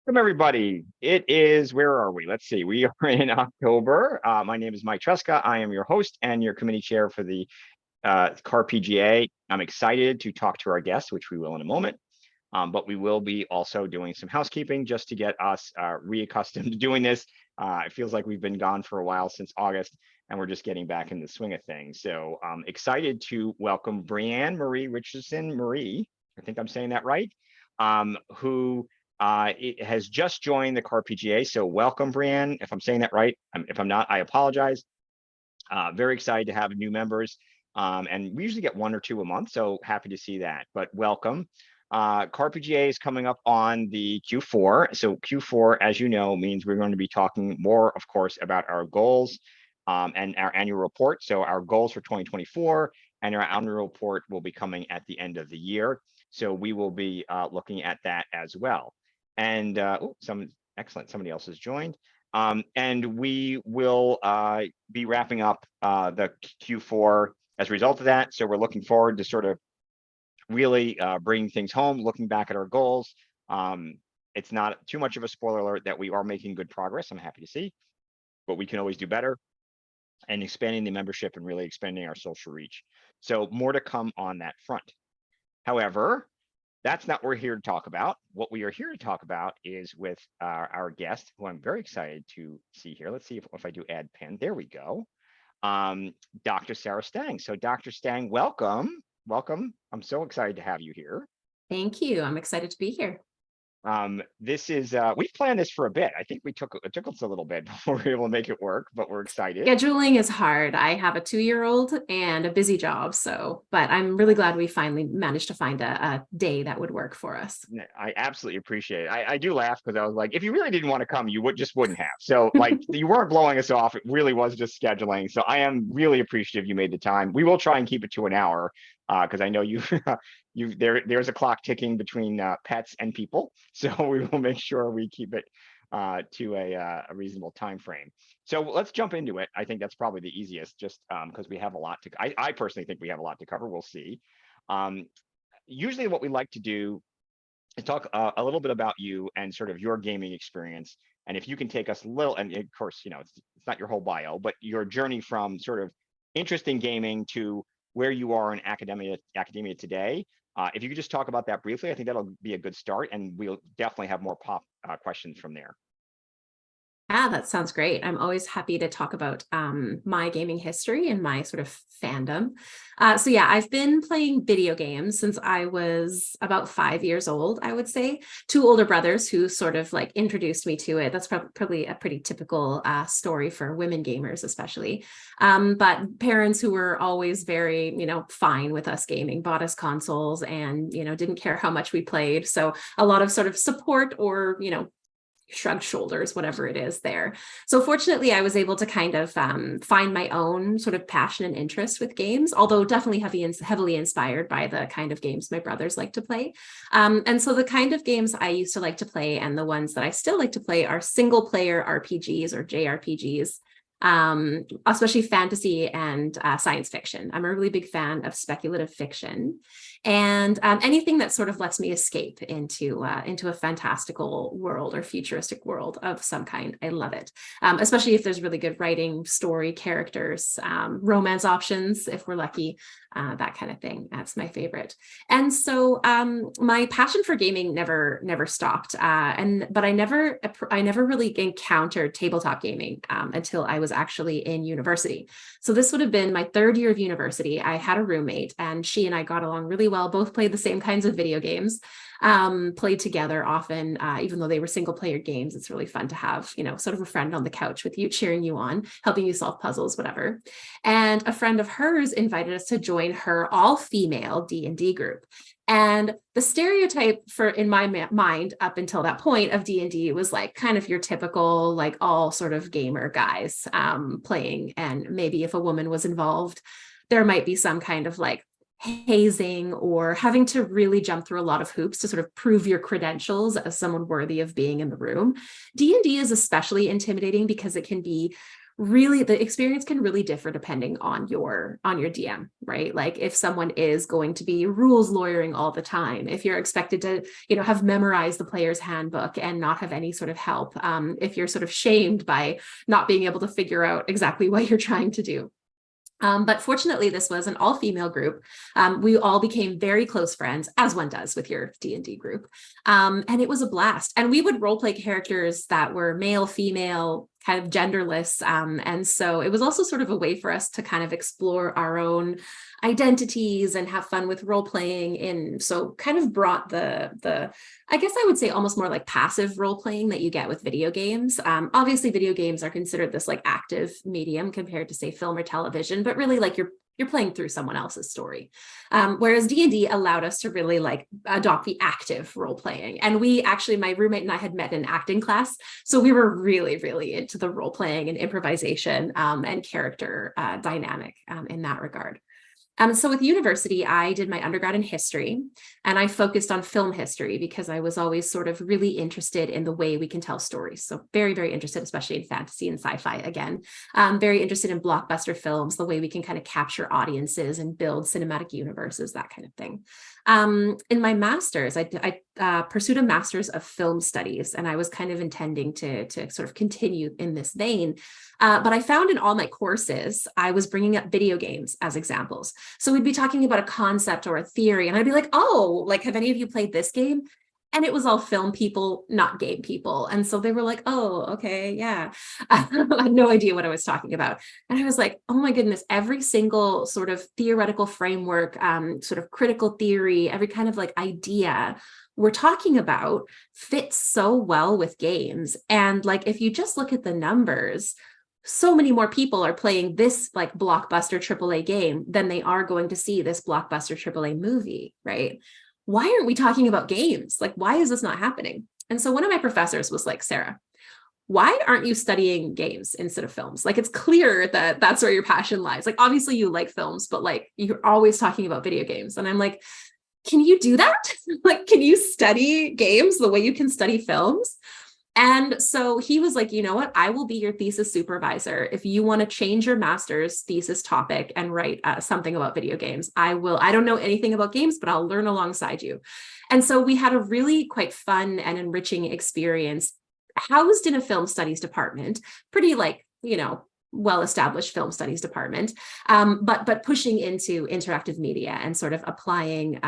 Welcome, everybody. It is, where are we? Let's see. We are in October. My name is Mike Tresca. I am your host and your committee chair for the CAR-PGA. I'm excited to talk to our guests, which we will in a moment. But we will be also doing some housekeeping just to get us reaccustomed to doing this. It feels like we've been gone for a while since August, and we're just getting back in the swing of things. So I'm excited to welcome Brianne Marie Richardson Marie, I think I'm saying that right, who has just joined the CAR-PGA. So welcome, Brianne, if I'm saying that right. If I'm not, I apologize. Very excited to have new members. And we usually get one or two a month, so happy to see that, but welcome. CAR-PGA is coming up on the Q4. So Q4, as you know, means we're going to be talking more, of course, about our goals and our annual report. So our goals for 2024 and our annual report will be coming at the end of the year. So we will be looking at that as well. And excellent, somebody else has joined. And we will be wrapping up the Q4 as a result of that. So we're looking forward to sort of really bringing things home, looking back at our goals. It's not too much of a spoiler alert that we are making good progress. I'm happy to see, but we can always do better, and expanding the membership and really expanding our social reach. So more to come on that front. However, that's not what we're here to talk about. What we are here to talk about is with our guest, who I'm very excited to see here. Let's see if I do add pen. There we go. Dr. Sarah Stang. So Dr. Stang, welcome. Welcome. I'm so excited to have you here. Thank you. I'm excited to be here. This is, we've planned this for a bit. I think it took us a little bit before we were able to make it work, but we're excited. Scheduling is hard. I have a 2-year-old and a busy job, but I'm really glad we finally managed to find a day that would work for us. I absolutely appreciate it. I do laugh because I was like, if you really didn't want to come, you wouldn't have. So like, you weren't blowing us off. It really was just scheduling. So I am really appreciative you made the time. We will try and keep it to an hour because I know there's a clock ticking between pets and people. So we will make sure we keep it to a reasonable time frame. So let's jump into it. I think that's probably the easiest, just because we have a lot to. I personally think we have a lot to cover. We'll see. Usually, what we like to do is talk a little bit about you and sort of your gaming experience, and if you can take us a little. And of course, you know it's not your whole bio, but your journey from sort of interest in gaming to where you are in academia today. If you could just talk about that briefly, I think that'll be a good start, and we'll definitely have more questions from there. Yeah, that sounds great. I'm always happy to talk about my gaming history and my sort of fandom. So yeah, I've been playing video games since I was about 5 years old, I would say. 2 older brothers who sort of like introduced me to it. That's probably a pretty typical story for women gamers, especially. But parents who were always very, fine with us gaming, bought us consoles and, didn't care how much we played. So a lot of sort of support or, shrugged shoulders, whatever it is there. So fortunately, I was able to kind of find my own sort of passion and interest with games, although definitely heavily inspired by the kind of games my brothers like to play. And so the kind of games I used to like to play and the ones that I still like to play are single player RPGs or JRPGs. Especially fantasy and science fiction. I'm a really big fan of speculative fiction and anything that sort of lets me escape into a fantastical world or futuristic world of some kind. I love it, especially if there's really good writing, story, characters, romance options, if we're lucky, that kind of thing. That's my favorite. And so my passion for gaming never stopped. But I never really encountered tabletop gaming until I was actually in university. So this would have been my 3rd year of university. I had a roommate and she and I got along really well, both played the same kinds of video games, played together often, even though they were single player games. It's really fun to have, sort of a friend on the couch with you, cheering you on, helping you solve puzzles, whatever. And a friend of hers invited us to join her all-female D&D group. And the stereotype in my mind up until that point of D&D was like kind of your typical, like all sort of gamer guys playing. And maybe if a woman was involved, there might be some kind of like hazing or having to really jump through a lot of hoops to sort of prove your credentials as someone worthy of being in the room. D&D is especially intimidating because it can be really the experience can really differ depending on your DM, right? Like if someone is going to be rules lawyering all the time, if you're expected to, have memorized the player's handbook and not have any sort of help, if you're sort of shamed by not being able to figure out exactly what you're trying to do. But fortunately, this was an all-female group. We all became very close friends, as one does with your D&D group. And it was a blast. And we would role play characters that were male, female, kind of genderless. And so it was also sort of a way for us to kind of explore our own identities and have fun with role playing. And so kind of brought the I guess I would say almost more like passive role playing that you get with video games. Obviously, video games are considered this like active medium compared to say film or television, but really like you're playing through someone else's story. Whereas D&D allowed us to really like adopt the active role playing. And we actually, my roommate and I had met in acting class. So we were really, really into the role playing and improvisation and character dynamic in that regard. So with university, I did my undergrad in history, and I focused on film history because I was always sort of really interested in the way we can tell stories. So very, very interested, especially in fantasy and sci-fi again. Very interested in blockbuster films, the way we can kind of capture audiences and build cinematic universes, that kind of thing. In my master's, I pursued a master's of film studies, and I was kind of intending to sort of continue in this vein. But I found in all my courses, I was bringing up video games as examples. So we'd be talking about a concept or a theory, and I'd be like, oh, like, have any of you played this game? And it was all film people, not game people. And so they were like, oh, okay, yeah. I had no idea what I was talking about. And I was like, oh my goodness, every single sort of theoretical framework, sort of critical theory, every kind of like idea we're talking about fits so well with games. And like, if you just look at the numbers, so many more people are playing this like blockbuster AAA game than they are going to see this blockbuster AAA movie, right? Why aren't we talking about games? Like, why is this not happening? And so one of my professors was like, Sarah, why aren't you studying games instead of films? Like, it's clear that that's where your passion lies. Like, obviously you like films, but like, you're always talking about video games. And I'm like, can you do that? Like, can you study games the way you can study films? And so he was like, you know what? I will be your thesis supervisor. If you want to change your master's thesis topic and write something about video games, I will. I don't know anything about games, but I'll learn alongside you. And so we had a really quite fun and enriching experience housed in a film studies department, pretty like, well-established film studies department, but pushing into interactive media and sort of applying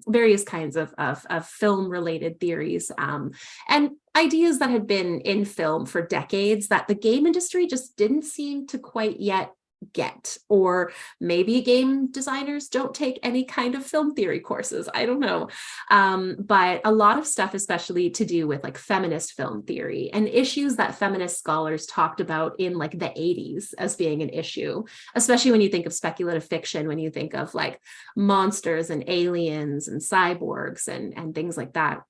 various kinds of film-related theories and ideas that had been in film for decades that the game industry just didn't seem to quite yet get, or maybe game designers don't take any kind of film theory courses. I don't know. But a lot of stuff, especially to do with like feminist film theory and issues that feminist scholars talked about in like the 80s as being an issue, especially when you think of speculative fiction, when you think of like monsters and aliens and cyborgs and things like that.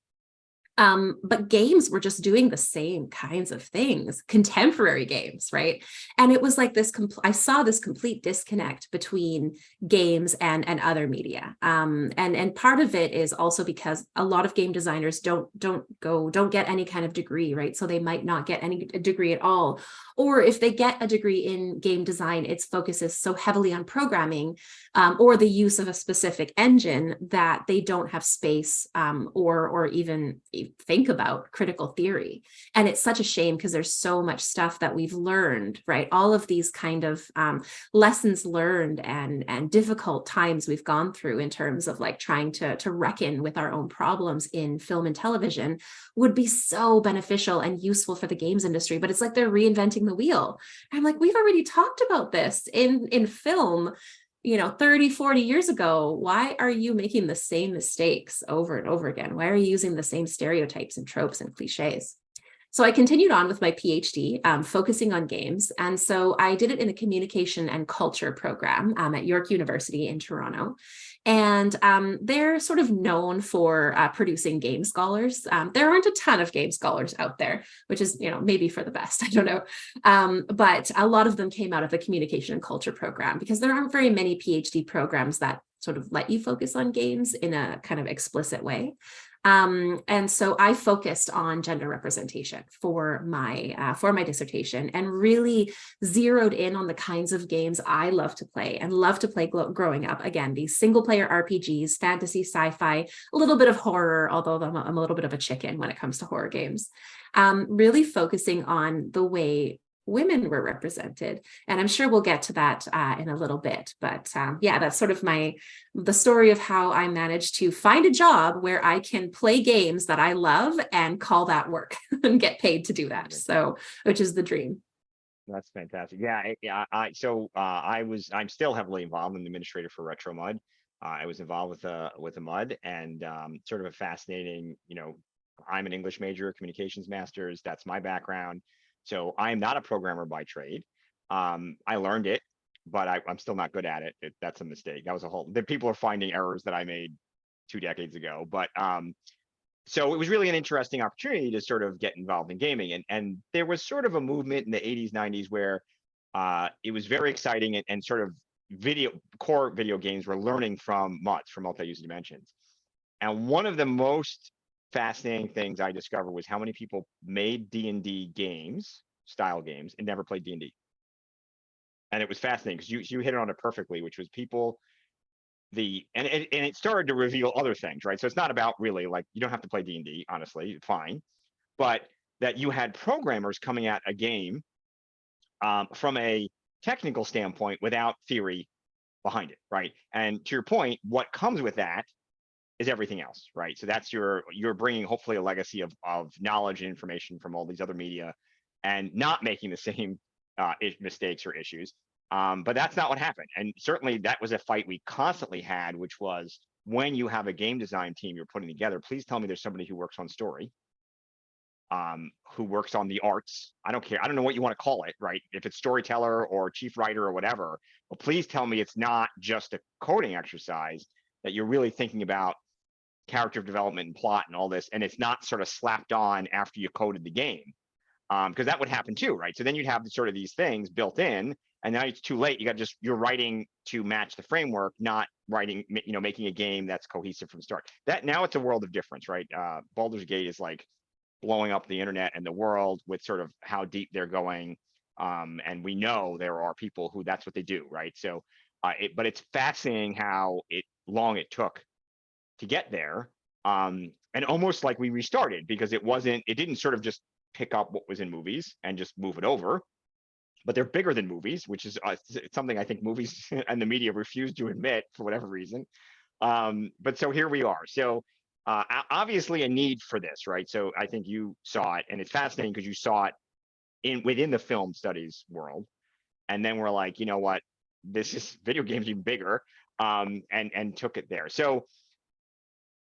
But games were just doing the same kinds of things, contemporary games, right? And it was like this, I saw this complete disconnect between games and other media. And part of it is also because a lot of game designers don't get any kind of degree, right? So they might not get any degree at all. Or if they get a degree in game design, its focus is so heavily on programming or the use of a specific engine that they don't have space or even think about critical theory. And it's such a shame because there's so much stuff that we've learned, right? All of these kind of lessons learned and difficult times we've gone through in terms of like trying to reckon with our own problems in film and television would be so beneficial and useful for the games industry. But it's like they're reinventing the wheel. I'm like, we've already talked about this in film 30, 40 years ago. Why are you making the same mistakes over and over again? Why are you using the same stereotypes and tropes and cliches? So I continued on with my PhD, focusing on games. And so I did it in a communication and culture program at York University in Toronto. And they're sort of known for producing game scholars. There aren't a ton of game scholars out there, which is, maybe for the best, I don't know. But a lot of them came out of the communication and culture program because there aren't very many PhD programs that sort of let you focus on games in a kind of explicit way. And so I focused on gender representation for my dissertation, and really zeroed in on the kinds of games I love to play and love to play growing up. Again, these single player RPGs, fantasy, sci-fi, a little bit of horror, although I'm a little bit of a chicken when it comes to horror games. Really focusing on the way women were represented. And I'm sure we'll get to that in a little bit. But yeah, that's sort of the story of how I managed to find a job where I can play games that I love and call that work and get paid to do that. So, which is the dream. That's fantastic. Yeah. I'm still heavily involved in the administrator for Retro Mud. I was involved with a Mud, and sort of a fascinating, I'm an English major, communications master's. That's my background. So I'm not a programmer by trade. I learned it, but I'm still not good at it. That's a mistake. That was the people are finding errors that I made 2 decades ago. But so it was really an interesting opportunity to sort of get involved in gaming. And there was sort of a movement in the 80s, 90s where it was very exciting, and sort of core video games were learning from MUDs, from multi-user dimensions. And one of the most fascinating things I discovered was how many people made D&D style games, and never played D&D. And it was fascinating because you hit it on it perfectly, which was people, and it started to reveal other things, right? So it's not about really, like, you don't have to play D&D, honestly, fine. But that you had programmers coming at a game from a technical standpoint without theory behind it, right? And to your point, what comes with that is everything else, right? So that's you're bringing hopefully a legacy of knowledge and information from all these other media, and not making the same mistakes or issues. But that's not what happened. And certainly that was a fight we constantly had, which was, when you have a game design team you're putting together, please tell me there's somebody who works on story, who works on the arts. I don't care. I don't know what you want to call it, right? If it's storyteller or chief writer or whatever, but please tell me it's not just a coding exercise, that you're really thinking about character development and plot and all this, and it's not sort of slapped on after you coded the game, because that would happen too, right? So then you'd have sort of these things built in, and now it's too late. You're writing to match the framework, not writing, making a game that's cohesive from the start. That now it's a world of difference, right? Baldur's Gate is like blowing up the internet and the world with sort of how deep they're going, and we know there are people who that's what they do, right? So, but it's fascinating how long it took to get there, and almost like we restarted, because it didn't sort of just pick up what was in movies and just move it over, but they're bigger than movies, which is something I think movies and the media refuse to admit for whatever reason. But so here we are. So obviously a need for this, right? So I think you saw it, and it's fascinating because you saw it within the film studies world, and then we're like, you know what, this is video games even bigger, and took it there. So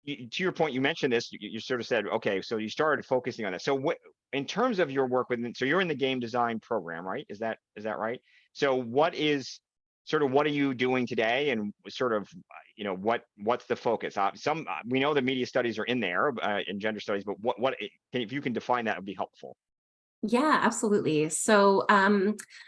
to your point, you mentioned this, you sort of said, okay, so you started focusing on it. So what, in terms of your work so you're in the game design program, right? Is that right? So what are you doing today, and sort of, what's the focus? We know the media studies are in there, in gender studies, but if you can define that, would be helpful. Yeah, absolutely. So,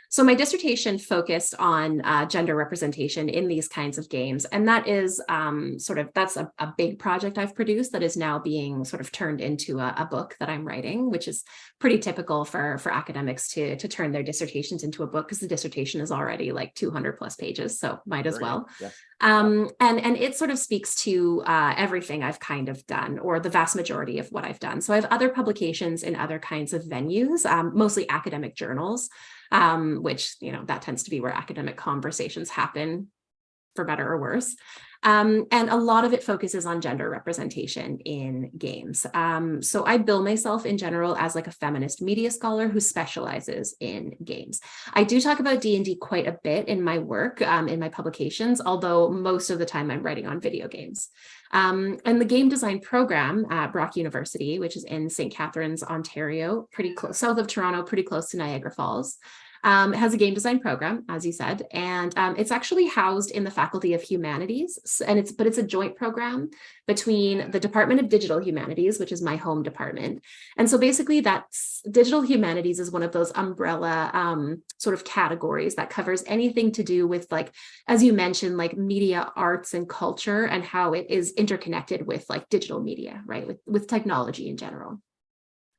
so my dissertation focused on gender representation in these kinds of games, and that is that's a big project I've produced that is now being sort of turned into a book that I'm writing, which is pretty typical for academics to turn their dissertations into a book, because the dissertation is already like 200 plus pages, so might as well. Yeah. And it sort of speaks to everything I've kind of done, or the vast majority of what I've done. So I have other publications in other kinds of venues, mostly academic journals, which, that tends to be where academic conversations happen, for better or worse. And a lot of it focuses on gender representation in games. So I bill myself in general as like a feminist media scholar who specializes in games. I do talk about D&D quite a bit in my work, in my publications, although most of the time I'm writing on video games. And the game design program at Brock University, which is in St. Catharines, Ontario, pretty close south of Toronto, pretty close to Niagara Falls. It has a game design program, as you said, and it's actually housed in the Faculty of Humanities, and it's a joint program between the Department of Digital Humanities, which is my home department. And so basically that's Digital Humanities is one of those umbrella sort of categories that covers anything to do with, like, as you mentioned, like media, arts, and culture, and how it is interconnected with like digital media, right? With technology in general.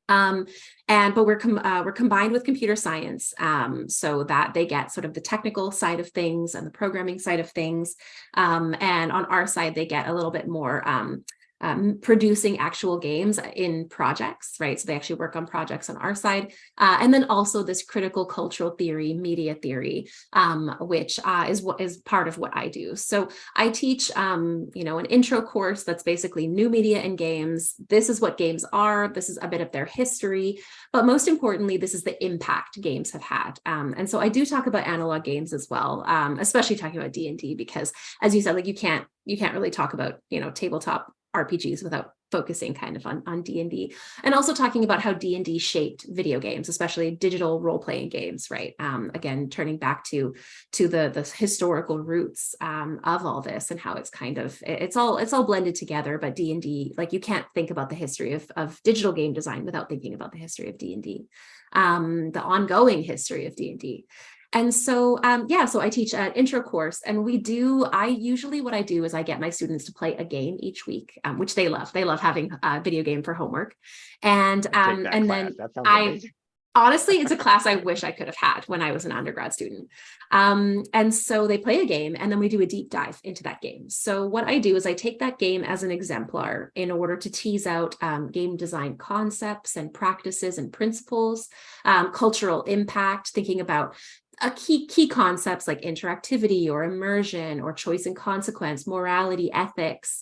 But we're combined with computer science, so that they get sort of the technical side of things and the programming side of things. And on our side, they get a little bit more producing actual games in projects, right? So they actually work on projects on our side. And then also this critical cultural theory, media theory, which is part of what I do. So I teach, an intro course that's basically new media and games. This is what games are. This is a bit of their history, but most importantly, this is the impact games have had. And so I do talk about analog games as well, especially talking about D&D, because as you said, like you can't really talk about, tabletop RPGs without focusing kind of on D&D, and also talking about how D&D shaped video games, especially digital role-playing games, right? Again, turning back to the historical roots of all this, and how it's kind of, it's all blended together. But D&D, like you can't think about the history of digital game design without thinking about the history of D&D, the ongoing history of D&D. And so, so I teach an intro course, and what I do is I get my students to play a game each week, which they love. They love having a video game for homework. And then that sounds I, amazing. honestly, it's a class I wish I could have had when I was an undergrad student. And so they play a game, and then we do a deep dive into that game. So what I do is I take that game as an exemplar in order to tease out game design concepts and practices and principles, cultural impact, thinking about key concepts like interactivity or immersion or choice and consequence, morality, ethics,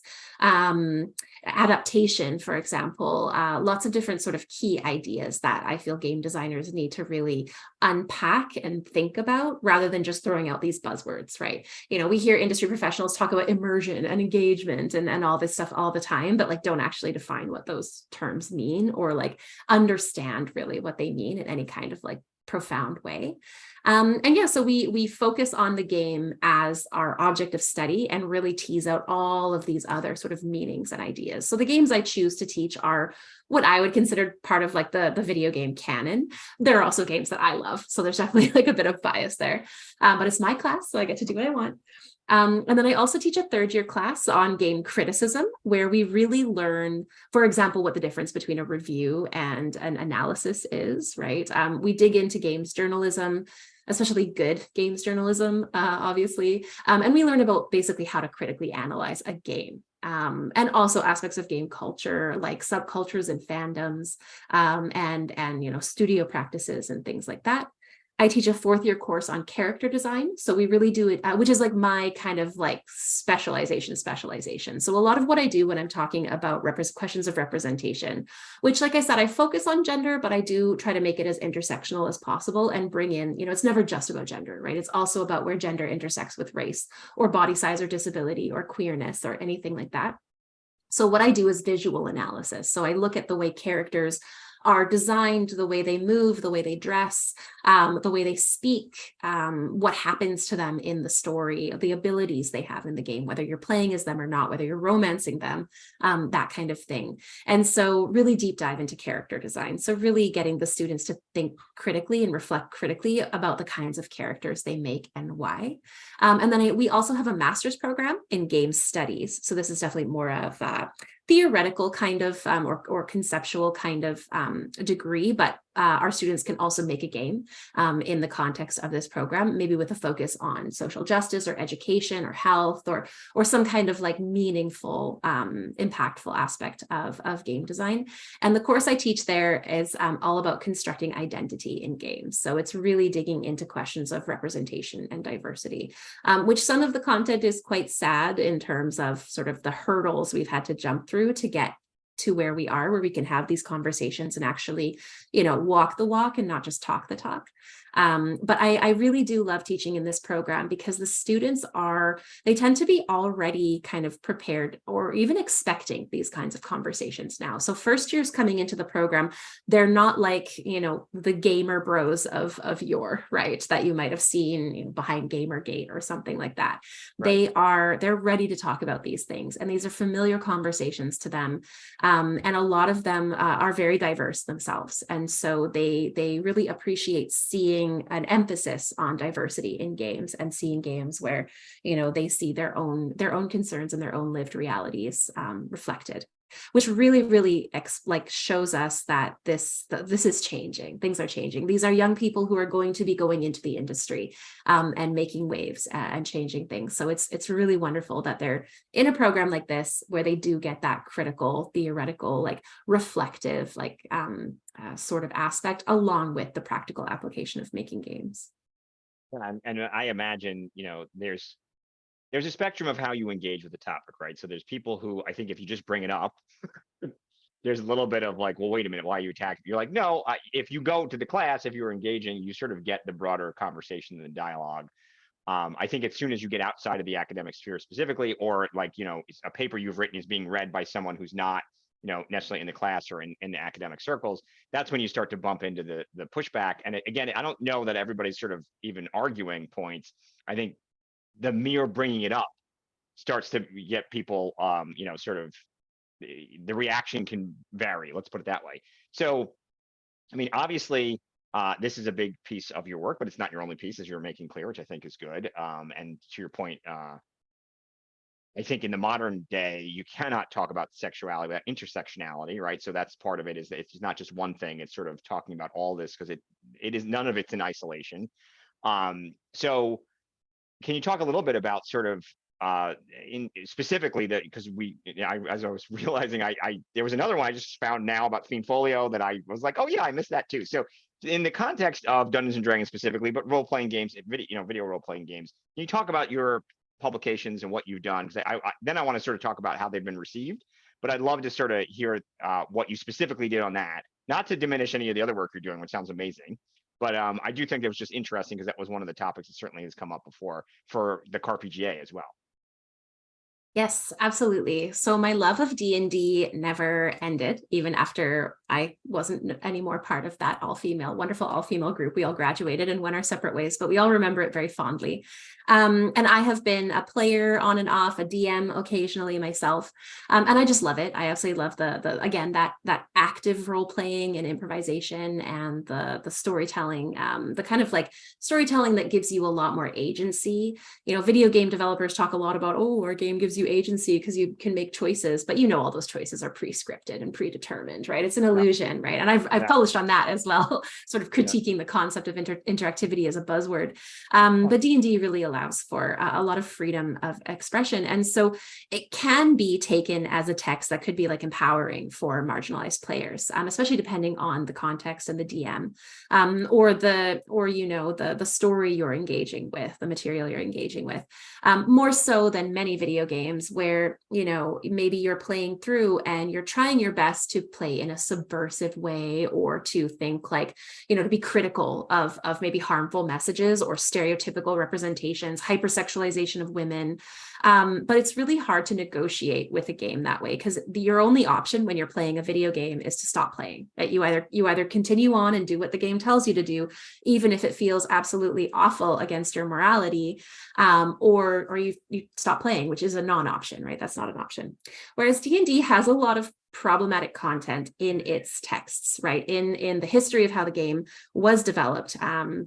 adaptation, for example, lots of different sort of key ideas that I feel game designers need to really unpack and think about, rather than just throwing out these buzzwords, right? We hear industry professionals talk about immersion and engagement and all this stuff all the time, but like don't actually define what those terms mean, or like understand really what they mean in any kind of like profound way. So we focus on the game as our object of study and really tease out all of these other sort of meanings and ideas. So the games I choose to teach are what I would consider part of like the video game canon. There are also games that I love, so there's definitely like a bit of bias there, but it's my class, so I get to do what I want. And then I also teach a third-year class on game criticism, where we really learn, for example, what the difference between a review and an analysis is, right? We dig into games journalism, especially good games journalism, obviously. And we learn about basically how to critically analyze a game. And also aspects of game culture, like subcultures and fandoms, and studio practices and things like that. I teach a fourth-year course on character design. So we really do it, which is like my kind of like specialization. So a lot of what I do when I'm talking about questions of representation, which, like I said, I focus on gender, but I do try to make it as intersectional as possible and bring in, it's never just about gender, right? It's also about where gender intersects with race or body size or disability or queerness or anything like that. So what I do is visual analysis. So I look at the way characters are designed, the way they move, the way they dress, the way they speak, what happens to them in the story, the abilities they have in the game, whether you're playing as them or not, whether you're romancing them, that kind of thing. And so really deep dive into character design. So really getting the students to think critically and reflect critically about the kinds of characters they make and why. And then we also have a master's program in game studies. So this is definitely more of theoretical kind of or conceptual kind of degree, but our students can also make a game in the context of this program, maybe with a focus on social justice or education or health or some kind of like meaningful, impactful aspect of game design. And the course I teach there is all about constructing identity in games. So it's really digging into questions of representation and diversity, which some of the content is quite sad in terms of sort of the hurdles we've had to jump through to get to where we are, where we can have these conversations and actually, walk the walk and not just talk the talk. But I really do love teaching in this program because the students they tend to be already kind of prepared or even expecting these kinds of conversations now. So first years coming into the program, they're not like, you know, the gamer bros of yore, right, that you might have seen, you know, behind Gamergate or something like that. Right. They're ready to talk about these things, and these are familiar conversations to them. And a lot of them are very diverse themselves, and so they really appreciate seeing an emphasis on diversity in games, and seeing games where, you know, they see their own concerns and their own lived realities reflected, which really shows us that this is changing. Things are changing. These are young people who are going to be going into the industry and making waves and changing things. So it's really wonderful that they're in a program like this where they do get that critical, theoretical, like reflective, like sort of aspect, along with the practical application of making games. And I imagine, you know, there's a spectrum of how you engage with the topic, right? So there's people who, I think if you just bring it up, there's a little bit of like, well, wait a minute, why are you attacking? You're like, no, if you go to the class, if you're engaging, you sort of get the broader conversation and the dialogue. I think as soon as you get outside of the academic sphere specifically, or like, you know, a paper you've written is being read by someone who's not, you know, necessarily in the class or in the academic circles, that's when you start to bump into the pushback. And again, I don't know that everybody's sort of even arguing points. I think the mere bringing it up starts to get people, you know, sort of the reaction can vary. Let's put it that way. So, I mean, obviously, this is a big piece of your work, but it's not your only piece, as you're making clear, which I think is good. And to your point, I think in the modern day, you cannot talk about sexuality without intersectionality, right? So that's part of it, is that it's not just one thing. It's sort of talking about all this, because it is, none of it's in isolation. So can you talk a little bit about sort of in specifically that, because as I was realizing, there was another one I just found now about Fiendfolio that I was like, oh yeah, I missed that too. So in the context of Dungeons and Dragons specifically, but role-playing games, video role-playing games, can you talk about your publications and what you've done? Because then I want to sort of talk about how they've been received, but I'd love to sort of hear what you specifically did on that, not to diminish any of the other work you're doing, which sounds amazing. But I do think it was just interesting because that was one of the topics that certainly has come up before for the CAR-PGA as well. Yes, absolutely. So my love of D&D never ended, even after I wasn't anymore part of that wonderful all-female group. We all graduated and went our separate ways, but we all remember it very fondly. And I have been a player on and off, a DM occasionally myself, and I just love it. I absolutely love again, that active role playing and improvisation, and the storytelling, the kind of like storytelling that gives you a lot more agency. You know, video game developers talk a lot about, oh, our game gives you agency because you can make choices, but you know, all those choices are pre-scripted and predetermined, right? It's an illusion, right? And I've published on that as well, sort of critiquing the concept of interactivity as a buzzword. But D&D really allows for a lot of freedom of expression, and so it can be taken as a text that could be like empowering for marginalized players, especially depending on the context and the DM, or you know, the story you're engaging with, the material you're engaging with, more so than many video games where, you know, maybe you're playing through and you're trying your best to play in a subversive way, or to think like, you know, to be critical of maybe harmful messages or stereotypical representations, hypersexualization of women. But it's really hard to negotiate with a game that way, because your only option when you're playing a video game is to stop playing. Right? You either continue on and do what the game tells you to do, even if it feels absolutely awful against your morality, or you stop playing, which is a non-option, right? That's not an option. Whereas D&D has a lot of problematic content in its texts, right? In the history of how the game was developed,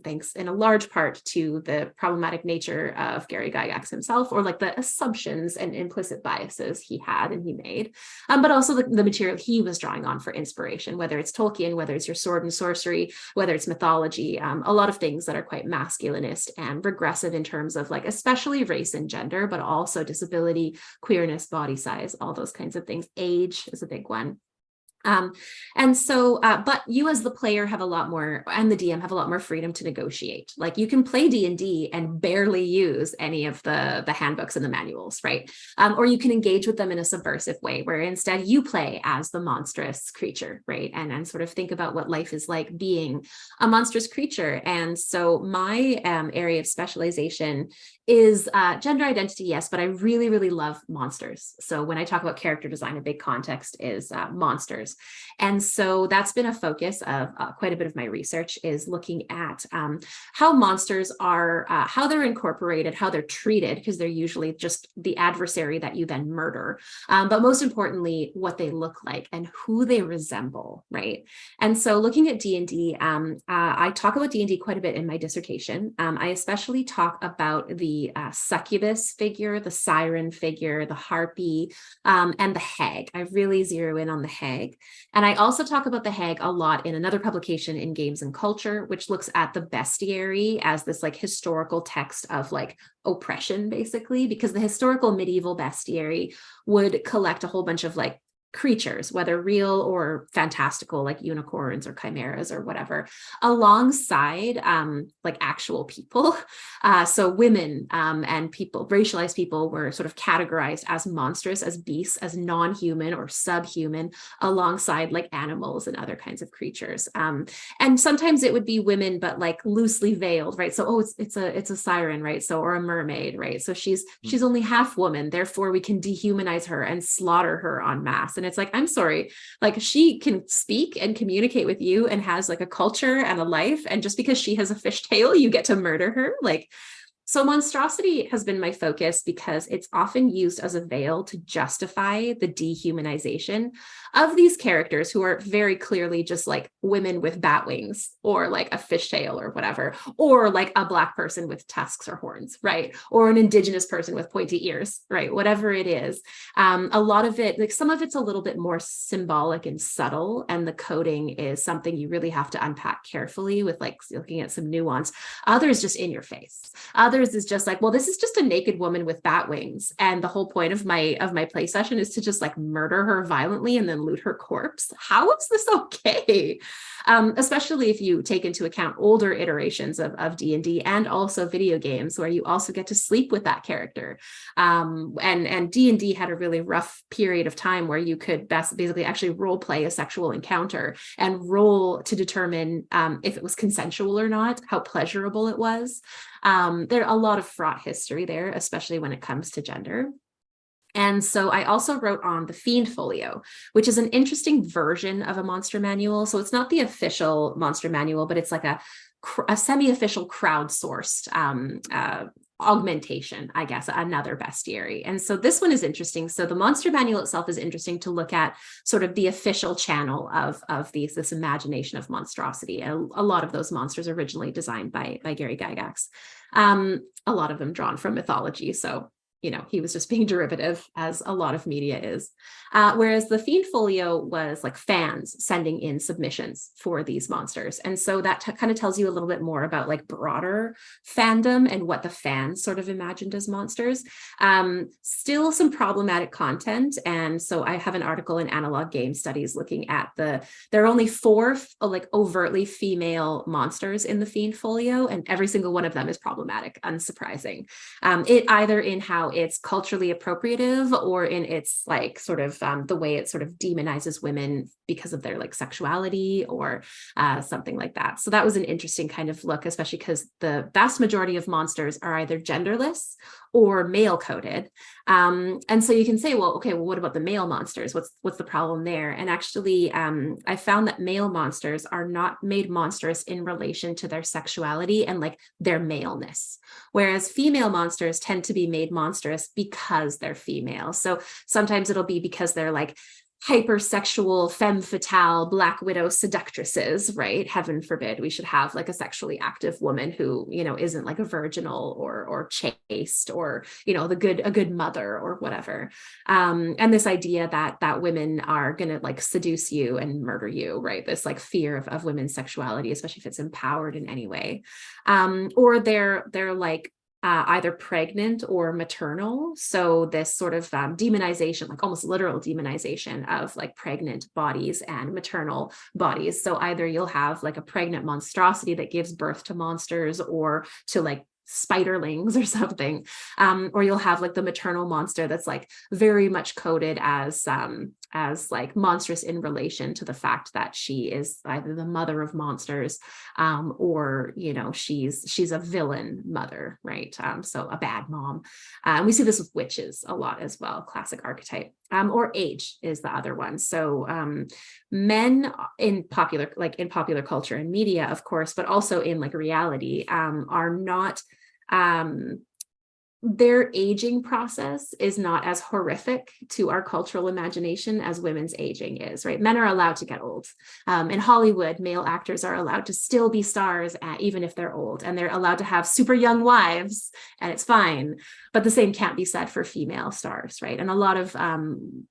thanks in a large part to the problematic nature of Gary Gygax himself, or like the assumptions and implicit biases he had and he made, but also the material he was drawing on for inspiration, whether it's Tolkien, whether it's your sword and sorcery, whether it's mythology, a lot of things that are quite masculinist and regressive in terms of like, especially race and gender, but also disability, queerness, body size, all those kinds of things. Age is a big one. Um, but you as the player have a lot more, and the DM have a lot more freedom to negotiate. Like you can play D&D and barely use any of the handbooks and the manuals, right? Or you can engage with them in a subversive way, where instead you play as the monstrous creature, right? And sort of think about what life is like being a monstrous creature. And so my area of specialization is gender identity, yes, but I really, really love monsters. So when I talk about character design, a big context is monsters. And so that's been a focus of quite a bit of my research, is looking at how monsters are, how they're incorporated, how they're treated, because they're usually just the adversary that you then murder. But most importantly, what they look like and who they resemble, right? And so looking at D&D, I talk about D&D quite a bit in my dissertation. I especially talk about the succubus figure, the siren figure, the harpy, and the hag. I really zero in on the hag. And I also talk about the hag a lot in another publication in Games and Culture, which looks at the bestiary as this like historical text of like oppression, basically, because the historical medieval bestiary would collect a whole bunch of like creatures, whether real or fantastical, like unicorns or chimeras or whatever, alongside like actual people. So women and people, racialized people, were sort of categorized as monstrous, as beasts, as non-human or subhuman, alongside like animals and other kinds of creatures. And sometimes it would be women, but like loosely veiled, right? So, oh, it's a siren, right? So, or a mermaid, right? So she's only half woman, therefore we can dehumanize her and slaughter her en masse. And it's like, I'm sorry, like she can speak and communicate with you and has like a culture and a life. And just because she has a fishtail, you get to murder her. Like, so monstrosity has been my focus because it's often used as a veil to justify the dehumanization of these characters who are very clearly just like women with bat wings, or like a fishtail or whatever, or like a Black person with tusks or horns, right? Or an Indigenous person with pointy ears, right? Whatever it is. A lot of it, like some of it's a little bit more symbolic and subtle, and the coding is something you really have to unpack carefully with like looking at some nuance. Others just in your face. Others is just like, well, this is just a naked woman with bat wings, and the whole point of my play session is to just like murder her violently and then loot her corpse. How is this okay? Especially if you take into account older iterations of D&D and also video games, where you also get to sleep with that character. And D&D had a really rough period of time where you could basically actually role play a sexual encounter and roll to determine if it was consensual or not, how pleasurable it was. There are a lot of fraught history there, especially when it comes to gender. And so I also wrote on the Fiend Folio, which is an interesting version of a monster manual. So it's not the official monster manual, but it's like a semi-official crowdsourced augmentation, I guess, another bestiary. And so this one is interesting. So the monster manual itself is interesting to look at, sort of the official channel of this imagination of monstrosity. And a lot of those monsters originally designed by Gary Gygax. A lot of them drawn from mythology. So he was just being derivative, as a lot of media is. Whereas the Fiend Folio was like fans sending in submissions for these monsters. And so that kind of tells you a little bit more about like broader fandom and what the fans sort of imagined as monsters. Still some problematic content. And so I have an article in Analog Game Studies looking at there are only 4 like overtly female monsters in the Fiend Folio, and every single one of them is problematic, unsurprising. It either in how it's culturally appropriative, or in its like sort of the way it sort of demonizes women because of their like sexuality, or something like that. So that was an interesting kind of look, especially because the vast majority of monsters are either genderless or male coded. And so you can say, well, okay, well, what about the male monsters? What's the problem there? And actually, I found that male monsters are not made monstrous in relation to their sexuality and like their maleness, whereas female monsters tend to be made monstrous because they're female. So sometimes it'll be because they're like hypersexual, femme fatale, Black Widow seductresses, right? Heaven forbid we should have like a sexually active woman who, isn't like a virginal or chaste, or, a good mother or whatever. And this idea that women are going to like seduce you and murder you, right? This like fear of women's sexuality, especially if it's empowered in any way. Or they're like either pregnant or maternal. So this sort of demonization, like almost literal demonization of like pregnant bodies and maternal bodies. So either you'll have like a pregnant monstrosity that gives birth to monsters or to like spiderlings or something, or you'll have like the maternal monster that's like very much coded as like monstrous in relation to the fact that she is either the mother of monsters, or you know, she's a villain mother, right? So a bad mom. And we see this with witches a lot as well, classic archetype. Or age is the other one. So men in popular culture and media, of course, but also in like reality, are not their aging process is not as horrific to our cultural imagination as women's aging is, right? Men are allowed to get old. In Hollywood, male actors are allowed to still be stars even if they're old, and they're allowed to have super young wives, and it's fine. But the same can't be said for female stars, right? And a lot of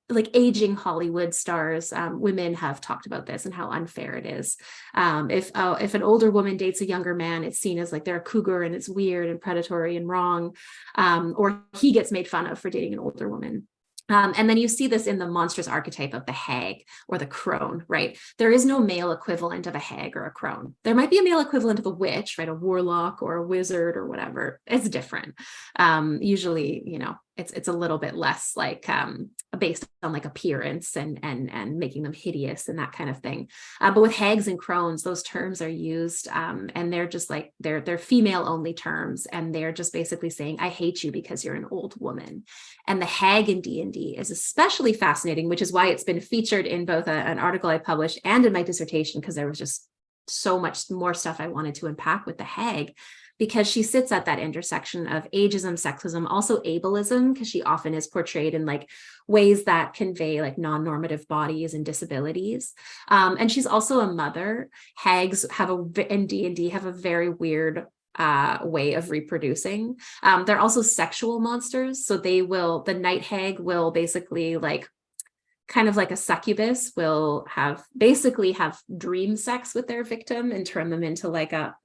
like aging Hollywood stars, women have talked about this and how unfair it is. If an older woman dates a younger man, it's seen as like they're a cougar and it's weird and predatory and wrong. Or he gets made fun of for dating an older woman. And then you see this in the monstrous archetype of the hag or the crone, right? There is no male equivalent of a hag or a crone. There might be a male equivalent of a witch, right? A warlock or a wizard or whatever. It's different. Usually, you know, it's a little bit less like based on like appearance and making them hideous and that kind of thing. But with hags and crones, those terms are used, and they're just like they're female only terms, and they're just basically saying, I hate you because you're an old woman. And the hag in D&D is especially fascinating, which is why it's been featured in both an article I published and in my dissertation, because there was just so much more stuff I wanted to unpack with the hag, because she sits at that intersection of ageism, sexism, also ableism, because she often is portrayed in like ways that convey like non-normative bodies and disabilities. And she's also a mother. Hags have in D&D have a very weird way of reproducing. They're also sexual monsters. So the night hag will basically like kind of like a succubus will basically have dream sex with their victim and turn them into like a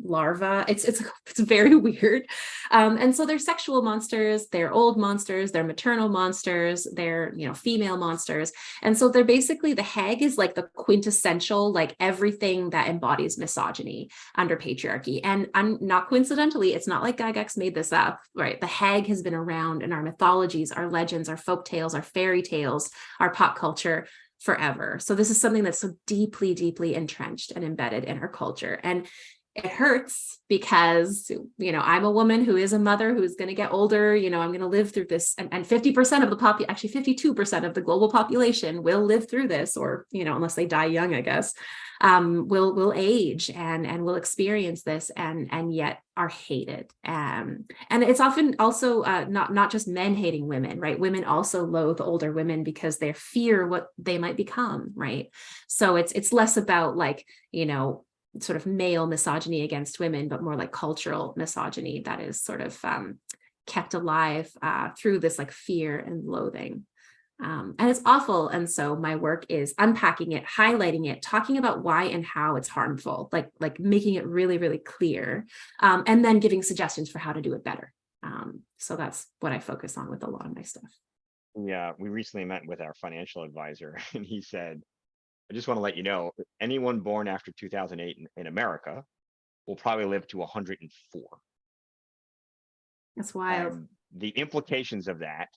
larva. It's very weird. And so they're sexual monsters, they're old monsters, they're maternal monsters, they're, you know, female monsters. And so they're basically, the hag is like the quintessential, like everything that embodies misogyny under patriarchy. And not coincidentally, it's not like Gygax made this up, right? The hag has been around in our mythologies, our legends, our folk tales, our fairy tales, our pop culture forever. So this is something that's so deeply, deeply entrenched and embedded in our culture. And it hurts because, you know, I'm a woman who is a mother who is going to get older. You know, I'm going to live through this, and 50% of the actually 52% of the global population will live through this, or, you know, unless they die young, I guess, will age and will experience this and yet are hated. And it's often also not just men hating women, right? Women also loathe older women because they fear what they might become, right? So it's less about like, you know, sort of male misogyny against women, but more like cultural misogyny that is sort of kept alive through this like fear and loathing. And it's awful. And so my work is unpacking it, highlighting it, talking about why and how it's harmful, like making it really, really clear, and then giving suggestions for how to do it better. So that's what I focus on with a lot of my stuff. Yeah, we recently met with our financial advisor, and he said, I just want to let you know, anyone born after 2008 in America will probably live to 104. That's wild. And the implications of that,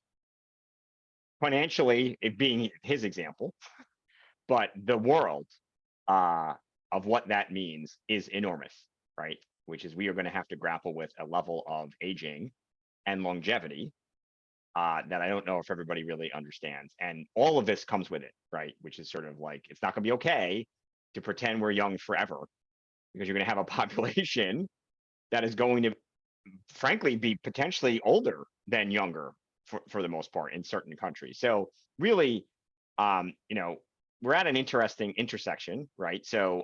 financially, it being his example, but the world of what that means is enormous, right? Which is we are going to have to grapple with a level of aging and longevity that I don't know if everybody really understands. And all of this comes with it, right? Which is sort of like, it's not going to be okay to pretend we're young forever, because you're going to have a population that is going to, frankly, be potentially older than younger for the most part in certain countries. So really, you know, we're at an interesting intersection, right? So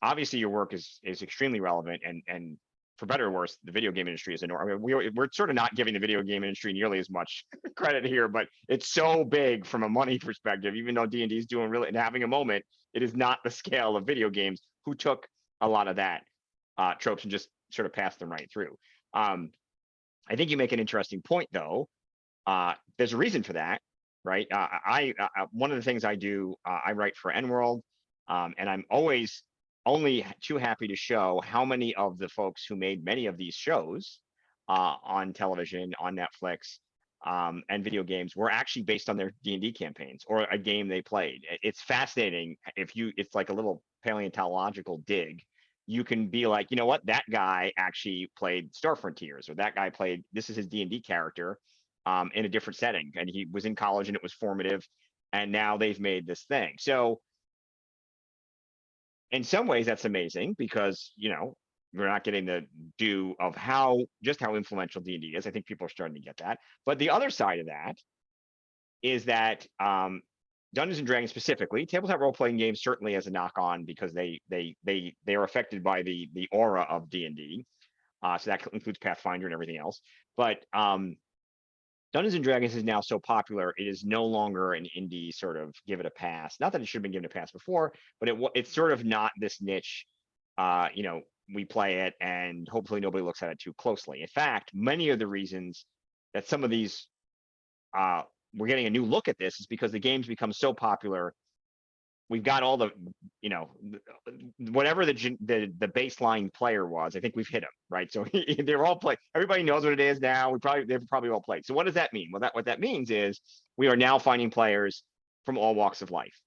obviously your work is extremely relevant, and for better or worse, the video game industry is enormous. I mean, we're sort of not giving the video game industry nearly as much credit here, but it's so big from a money perspective. Even though D&D is doing really and having a moment, it is not the scale of video games, who took a lot of that tropes and just sort of passed them right through. I think you make an interesting point, though. There's a reason for that, right? One of the things I do, I write for NWorld, and I'm always only too happy to show how many of the folks who made many of these shows on television, on Netflix, and video games were actually based on their D&D campaigns or a game they played. It's fascinating. It's like a little paleontological dig. You can be like, you know what, that guy actually played Star Frontiers, or that guy played, this is his D&D character in a different setting, and he was in college and it was formative, and now they've made this thing. So in some ways that's amazing, because we're not getting the due of just how influential D&D is. I think people are starting to get that. But the other side of that is that Dungeons and Dragons, specifically tabletop role-playing games, certainly as a knock-on, because they are affected by the aura of D&D. So that includes Pathfinder and everything else. But Dungeons and Dragons is now so popular, it is no longer an indie sort of give it a pass. Not that it should have been given a pass before, but it's sort of not this niche. We play it and hopefully nobody looks at it too closely. In fact, many of the reasons that some of these we're getting a new look at this is because the games become so popular. We've got all the, whatever the baseline player was, I think we've hit them, right? So they're all played. Everybody knows what it is now. They've probably all played. So what does that mean? Well, what that means is we are now finding players from all walks of life.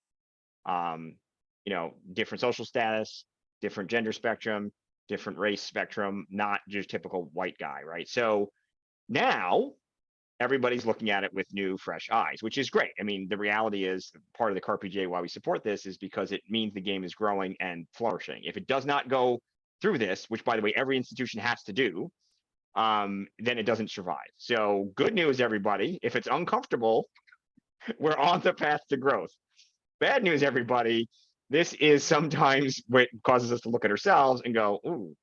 Different social status, different gender spectrum, different race spectrum, not just typical white guy, right? So now everybody's looking at it with new, fresh eyes, which is great. I mean, the reality is, part of the CAR-PGA, why we support this, is because it means the game is growing and flourishing. If it does not go through this, which, by the way, every institution has to do, then it doesn't survive. So good news, everybody. If it's uncomfortable, we're on the path to growth. Bad news, everybody. This is sometimes what causes us to look at ourselves and go, ooh,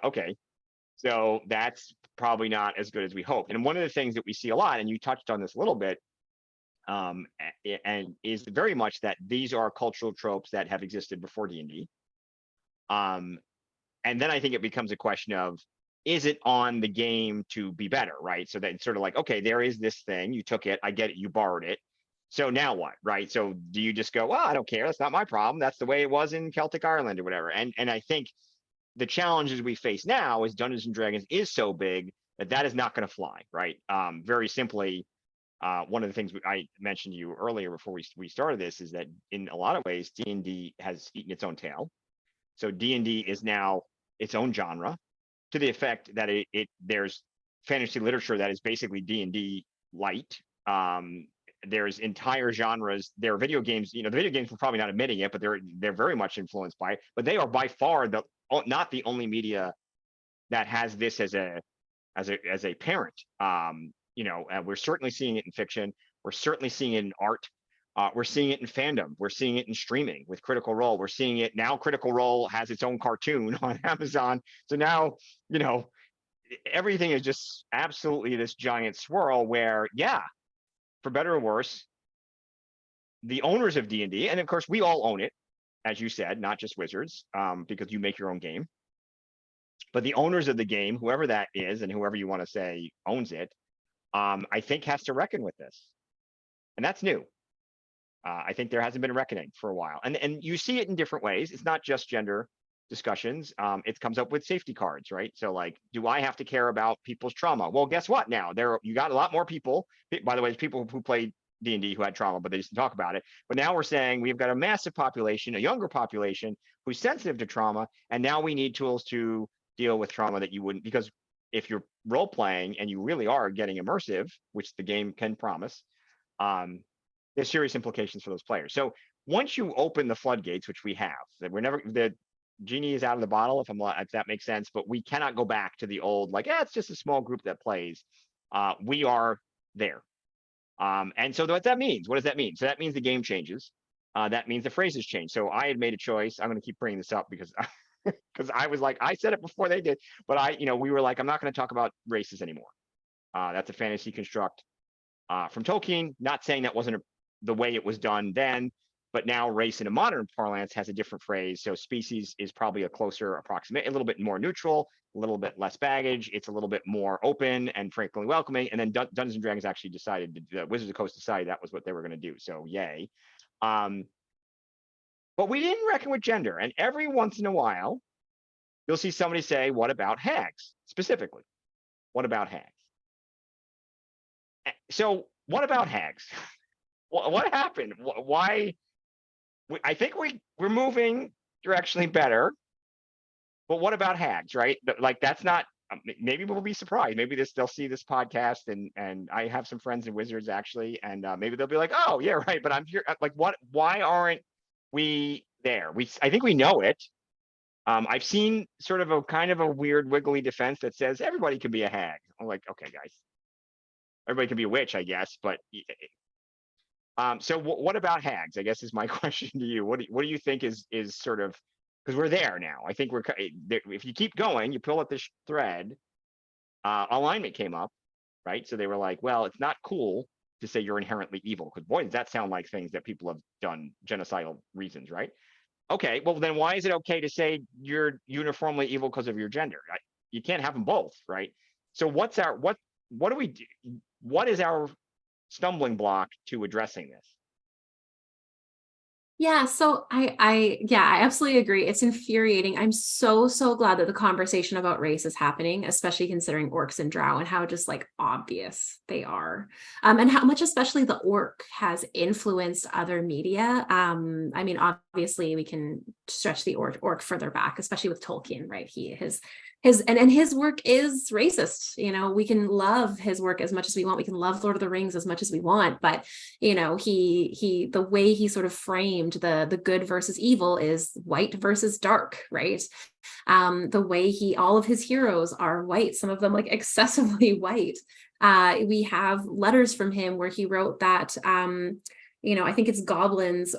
okay. So that's probably not as good as we hope. And one of the things that we see a lot, and you touched on this a little bit, and is very much that these are cultural tropes that have existed before D&D. And then I think it becomes a question of, is it on the game to be better, right? So that it's sort of like, okay, there is this thing, you took it, I get it, you borrowed it. So now what, right? So do you just go, well, I don't care, that's not my problem, that's the way it was in Celtic Ireland or whatever? And I think the challenges we face now is Dungeons and Dragons is so big that is not going to fly, right? Very simply, one of the things I mentioned to you earlier before we started this is that in a lot of ways, D&D has eaten its own tail. So D&D is now its own genre, to the effect that there's fantasy literature that is basically D&D light. There's entire genres. There are video games. The video games, we're probably not admitting it, but they're very much influenced by it. But they are by far not the only media that has this as a parent. And we're certainly seeing it in fiction. We're certainly seeing it in art. We're seeing it in fandom. We're seeing it in streaming with Critical Role. We're seeing it now. Critical Role has its own cartoon on Amazon. So now, everything is just absolutely this giant swirl where, yeah, for better or worse, the owners of D&D, and of course we all own it, as you said, not just Wizards, because you make your own game. But the owners of the game, whoever that is, and whoever you want to say owns it, I think has to reckon with this. And that's new. I think there hasn't been a reckoning for a while. And you see it in different ways. It's not just gender discussions. It comes up with safety cards, right? So like, do I have to care about people's trauma? Well, guess what? Now you got a lot more people. By the way, people who played D&D who had trauma, but they just didn't talk about it. But now we're saying we've got a massive population, a younger population who's sensitive to trauma. And now we need tools to deal with trauma that you wouldn't, because if you're role playing and you really are getting immersive, which the game can promise, there's serious implications for those players. So once you open the floodgates, which we have, that the genie is out of the bottle, if that makes sense, but we cannot go back to the old, like, it's just a small group that plays. We are there. And so what that means, what does that mean? So that means the game changes. That means the phrases change. So I had made a choice. I'm going to keep bringing this up because I was like, I said it before they did, but we were like, I'm not going to talk about races anymore. That's a fantasy construct from Tolkien. Not saying that wasn't the way it was done then, but now race in a modern parlance has a different phrase. So species is probably a closer approximate, a little bit more neutral, a little bit less baggage. It's a little bit more open and frankly welcoming. And then Dungeons and Dragons actually decided, Wizards of the Coast decided that was what they were going to do. So yay. But we didn't reckon with gender. And every once in a while, you'll see somebody say, what about hags? Specifically, what about hags? So what about hags? What happened? Why? I think we're moving directionally better. But what about hags, right? Like that's not, maybe we'll be surprised. Maybe they'll see this podcast and I have some friends in Wizards actually, and maybe they'll be like, oh yeah, right. But I'm here, like why aren't we there? I think we know it. I've seen sort of a kind of a weird wiggly defense that says everybody can be a hag. I'm like, okay, guys, everybody can be a witch, I guess. But so what about hags? I guess is my question to you. What do you think is sort of, because we're there now. I think if you keep going, you pull at this thread, alignment came up, right? So they were like, well, it's not cool to say you're inherently evil, because boy, does that sound like things that people have done genocidal reasons, right? Okay, well then why is it okay to say you're uniformly evil because of your gender? You can't have them both, right? So what do we do? What is our stumbling block to addressing this? Yeah, so I absolutely agree. It's infuriating. I'm so glad that the conversation about race is happening, especially considering orcs and drow and how just like obvious they are. And how much especially the orc has influenced other media. I mean, obviously we can stretch the orc further back, especially with Tolkien, right? His work is racist. You know, we can love his work as much as we want. We can love Lord of the Rings as much as we want, but you know, the way he sort of framed the good versus evil is white versus dark, right? The way all of his heroes are white, some of them like excessively white. We have letters from him where he wrote that you know, I think it's goblins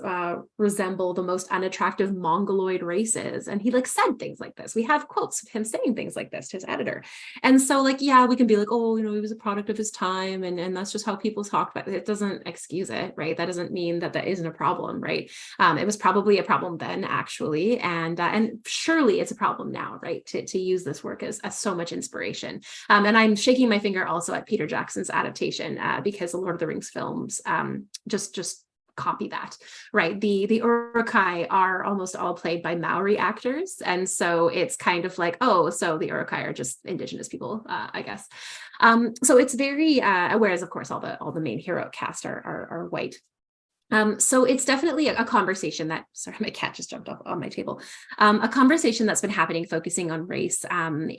resemble the most unattractive mongoloid races. And he like said things like this. We have quotes of him saying things like this to his editor. And so like, yeah, we can be like, oh, you know, he was a product of his time. And that's just how people talk, but it doesn't excuse it, right? That doesn't mean that isn't a problem, right? It was probably a problem then actually. And surely it's a problem now, right? To use this work as so much inspiration. And I'm shaking my finger also at Peter Jackson's adaptation because the Lord of the Rings films just copy that, right? The Uruk-hai are almost all played by Maori actors. And so it's kind of like, oh, so the Uruk-hai are just indigenous people, I guess. So it's very, whereas of course all the main hero cast are white. So it's definitely a conversation that, sorry, my cat just jumped off on my table. A conversation that's been happening, focusing on race, and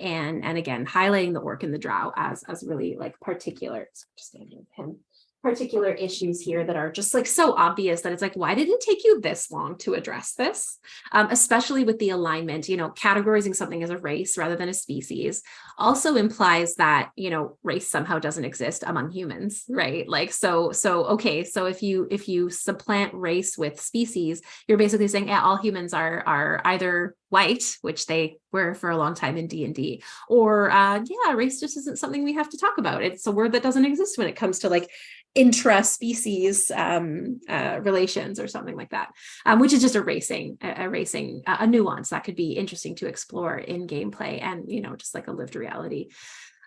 again, highlighting the orc and the drow as really like particular, so just gonna give him particular issues here that are just like so obvious that it's like, why did it take you this long to address this? Especially with the alignment, you know, categorizing something as a race rather than a species also implies that, you know, race somehow doesn't exist among humans, right? Like, so okay, so if you supplant race with species, you're basically saying, yeah, all humans are either white, which they were for a long time in D&D, or yeah, race just isn't something we have to talk about. It's a word that doesn't exist when it comes to like intra-species relations or something like that, which is just a nuance that could be interesting to explore in gameplay and, you know, just like a lived reality.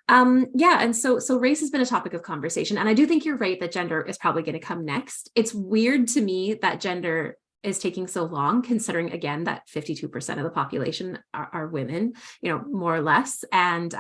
Yeah, and so race has been a topic of conversation, and I do think you're right that gender is probably going to come next. It's weird to me that gender is taking so long, considering again that 52% of the population are women, you know, more or less. And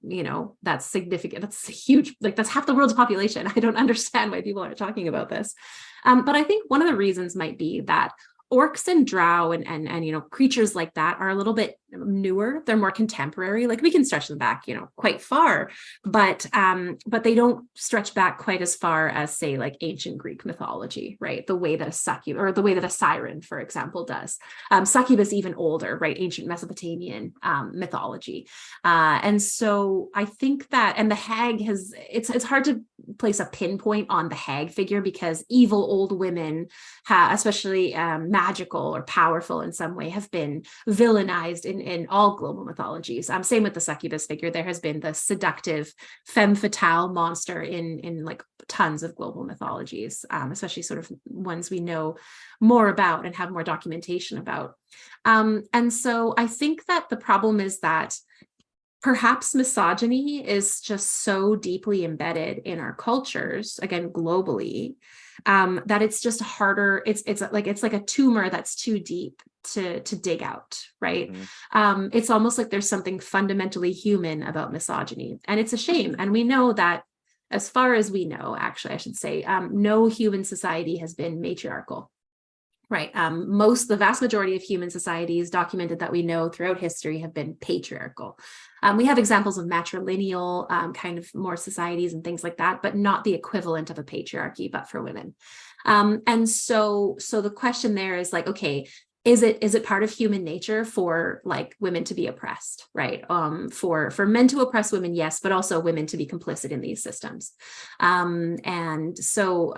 you know, that's significant. That's huge, like that's half the world's population. I don't understand why people aren't talking about this. But I think one of the reasons might be that orcs and drow and you know, creatures like that are a little bit newer. They're more contemporary. Like we can stretch them back, you know, quite far, but they don't stretch back quite as far as say like ancient Greek mythology, right? The way that a succubus or the way that a siren, for example, does. Succubus even older, right? Ancient Mesopotamian mythology. And so I think that, and the hag it's hard to place a pinpoint on the hag figure, because evil old women, especially magical or powerful in some way, have been villainized in all global mythologies. Same with the succubus figure. There has been the seductive femme fatale monster in like tons of global mythologies, especially sort of ones we know more about and have more documentation about. And so I think that the problem is that perhaps misogyny is just so deeply embedded in our cultures, again, globally, that it's just harder. It's like a tumor that's too deep to dig out, right? It's almost like there's something fundamentally human about misogyny, and it's a shame. And we know that, as far as we know, actually, I should say, no human society has been matriarchal. Right. The vast majority of human societies documented that we know throughout history have been patriarchal. We have examples of matrilineal kind of more societies and things like that, but not the equivalent of a patriarchy, but for women. And so the question there is like, okay, is it part of human nature for like women to be oppressed, right? For men to oppress women, yes, but also women to be complicit in these systems. And so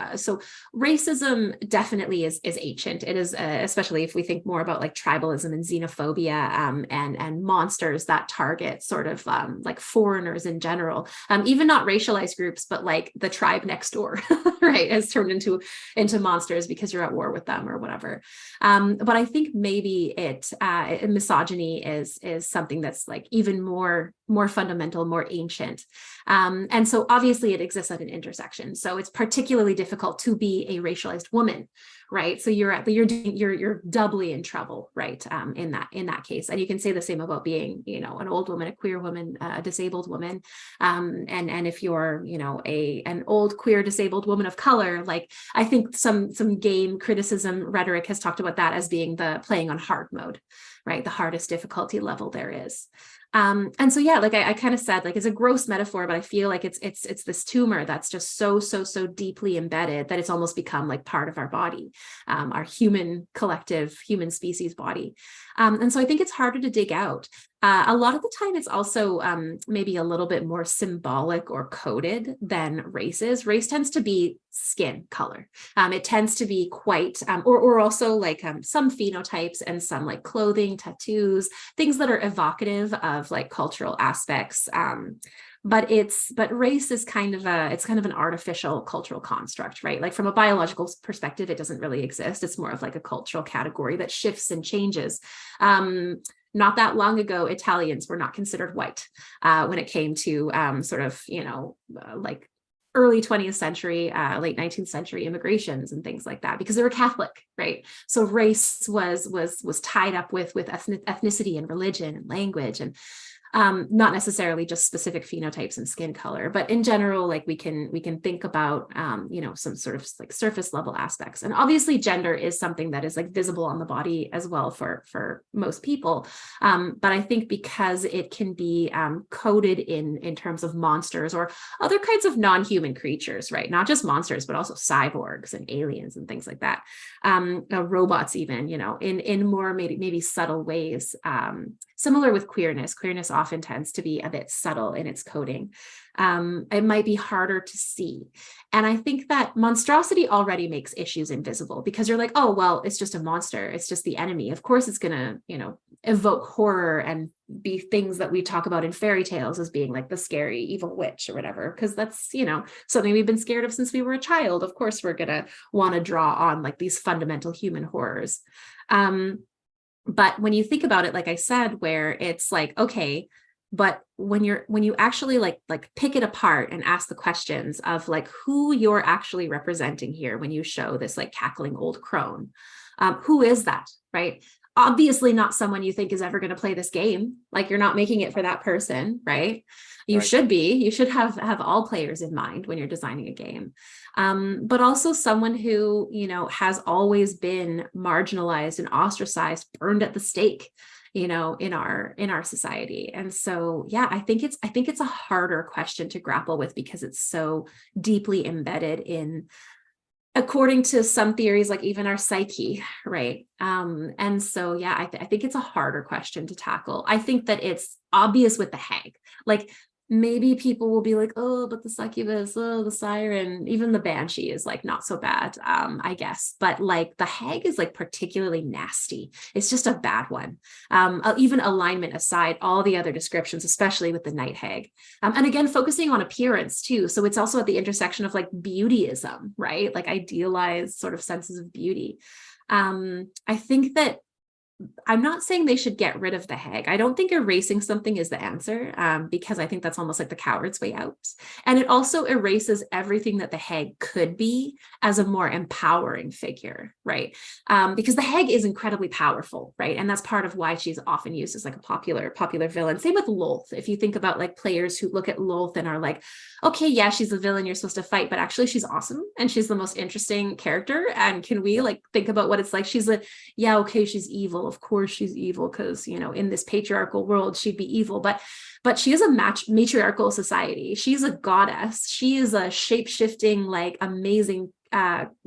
racism definitely is ancient. It is, especially if we think more about like tribalism and xenophobia, and monsters that target sort of like foreigners in general, even not racialized groups, but like the tribe next door, right, has turned into monsters because you're at war with them or whatever. But I think maybe misogyny is something that's like even more fundamental, more ancient. And so obviously it exists at an intersection. So it's particularly difficult to be a racialized woman, right? So you're doubly in trouble, right? In that case. And you can say the same about being, an old woman, a queer woman, a disabled woman. And if you're, an old queer disabled woman of color, like I think some game criticism rhetoric has talked about that as being the playing on hard mode, right? The hardest difficulty level there is. And so, yeah, like I kind of said, like it's a gross metaphor, but I feel like it's this tumor that's just so deeply embedded that it's almost become like part of our body, our collective human species body. And so I think it's harder to dig out. A lot of the time, it's also maybe a little bit more symbolic or coded than race is. Race tends to be skin color. It tends to be quite, or also like some phenotypes and some like clothing, tattoos, things that are evocative of like cultural aspects. But race is kind of an artificial cultural construct, right? Like from a biological perspective, it doesn't really exist. It's more of like a cultural category that shifts and changes. Not that long ago, Italians were not considered white when it came to like early 20th century, late 19th century immigrations and things like that, because they were Catholic, right? So race was tied up with ethnicity and religion and language, and not necessarily just specific phenotypes and skin color, but in general, like we can think about, some sort of like surface level aspects. And obviously gender is something that is like visible on the body as well for most people. But I think because it can be coded in terms of monsters or other kinds of non-human creatures, right? Not just monsters, but also cyborgs and aliens and things like that. Robots even, in more maybe subtle ways. Similar with queerness. Queerness often tends to be a bit subtle in its coding. It might be harder to see. And I think that monstrosity already makes issues invisible, because you're like, oh, well, it's just a monster. It's just the enemy. Of course, it's going to, evoke horror and be things that we talk about in fairy tales as being like the scary evil witch or whatever, because that's, something we've been scared of since we were a child. Of course, we're going to want to draw on like these fundamental human horrors. But when you think about it, like I said, where it's like, okay, but when you actually like pick it apart and ask the questions of like who you're actually representing here, when you show this like cackling old crone, who is that, right? Obviously not someone you think is ever going to play this game. Like you're not making it for that person, right? You should have all players in mind when you're designing a game. But also someone who, has always been marginalized and ostracized, burned at the stake, in our society. And so, yeah, I think it's a harder question to grapple with because it's so deeply embedded in, according to some theories, like even our psyche, right? And so, yeah, I think it's a harder question to tackle. I think that it's obvious with the hag. Like maybe people will be like, oh, but the succubus, oh, the siren, even the banshee is like not so bad, I guess. But like the hag is like particularly nasty. It's just a bad one. Even alignment aside, all the other descriptions, especially with the night hag. And again, focusing on appearance too. So it's also at the intersection of like beautyism, right? Like idealized sort of senses of beauty. I think that I'm not saying they should get rid of the hag. I don't think erasing something is the answer, because I think that's almost like the coward's way out. And it also erases everything that the hag could be as a more empowering figure, right? Because the hag is incredibly powerful, right? And that's part of why she's often used as like a popular villain. Same with Lolth. If you think about like players who look at Lolth and are like, okay, yeah, she's the villain you're supposed to fight, but actually she's awesome and she's the most interesting character. And can we like think about what it's like? She's a, yeah, okay, she's evil. Of course she's evil because, you know, in this patriarchal world, she'd be evil, but she is a matriarchal society. She's a goddess. She is a shape-shifting, like amazing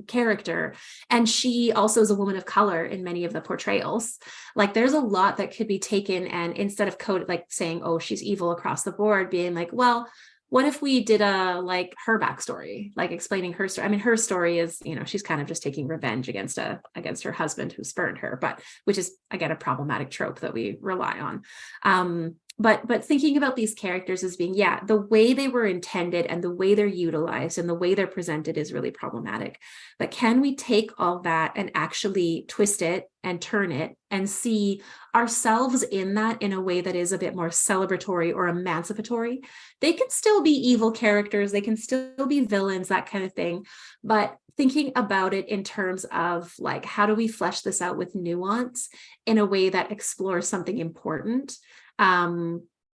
character. And she also is a woman of color in many of the portrayals. Like there's a lot that could be taken, and instead of code like saying, oh, she's evil across the board, being like, well, what if we did a like her backstory, like explaining her story? I mean, her story is, you know, she's kind of just taking revenge against her husband who spurned her, but which is again a problematic trope that we rely on. But thinking about these characters as being, yeah, the way they were intended and the way they're utilized and the way they're presented is really problematic. But can we take all that and actually twist it and turn it and see ourselves in that in a way that is a bit more celebratory or emancipatory? They can still be evil characters, they can still be villains, that kind of thing. But thinking about it in terms of like, how do we flesh this out with nuance in a way that explores something important?